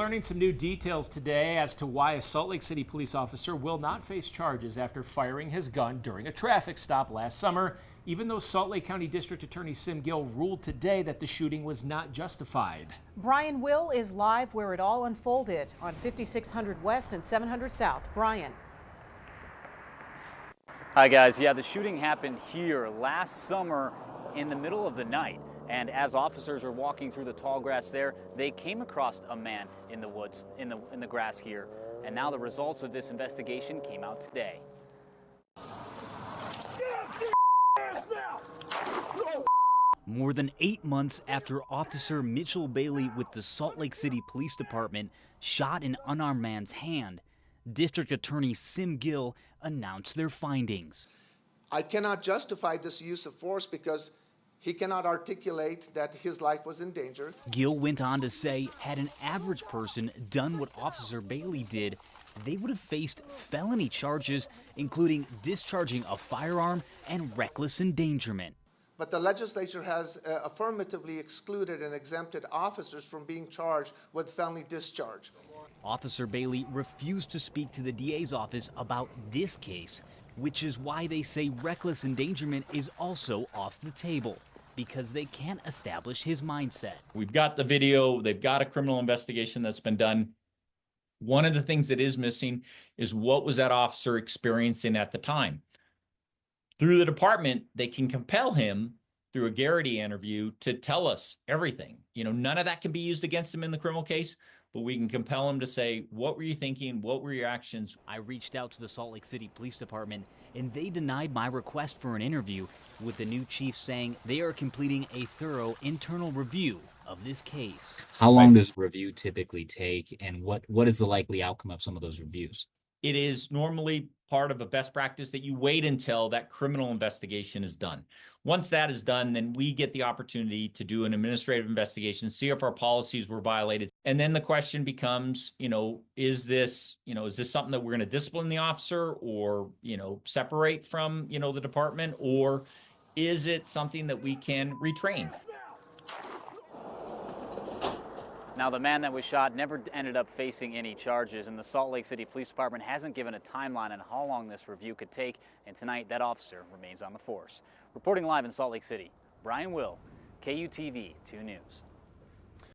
learning some new details today as to why a Salt Lake City police officer will not face charges after firing his gun during a traffic stop last summer, even though Salt Lake County District Attorney Gill ruled today that the shooting was not justified. Brian Will is live where it all unfolded on 5600 West and 700 South. Brian. Hi guys, yeah, the shooting happened here last summer in the middle of the night. And as officers were walking through the tall grass there, they came across a man in the woods, in the grass here. And now the results of this investigation came out today. More than 8 months after Officer Mitchell Bailey with the Salt Lake City Police Department shot an unarmed man's hand, District Attorney Gill announced their findings. I cannot justify this use of force because he cannot articulate that his life was in danger. Gill went on to say, had an average person done what Officer Bailey did, they would have faced felony charges, including discharging a firearm and reckless endangerment. But the legislature has affirmatively excluded and exempted officers from being charged with felony discharge. Officer Bailey refused to speak to the DA's office about this case, which is why they say reckless endangerment is also off the table, because they can't establish his mindset. We've got the video, they've got a criminal investigation that's been done. One of the things that is missing is what was that officer experiencing at the time. Through the department, they can compel him through a Garrity interview to tell us everything. None of that can be used against him in the criminal case, but we can compel him to say, what were you thinking? What were your actions? I reached out to the Salt Lake City Police Department, and they denied my request for an interview, with the new chief saying they are completing a thorough internal review of this case. How long does review typically take, and what is the likely outcome of some of those reviews? It is normally part of a best practice that you wait until that criminal investigation is done. Once that is done, then we get the opportunity to do an administrative investigation, see if our policies were violated. And then the question becomes, is this something that we're going to discipline the officer or, separate from, the department, or is it something that we can retrain? Now, the man that was shot never ended up facing any charges, and the Salt Lake City Police Department hasn't given a timeline on how long this review could take, and tonight that officer remains on the force. Reporting live in Salt Lake City, Brian Will, KUTV 2 News.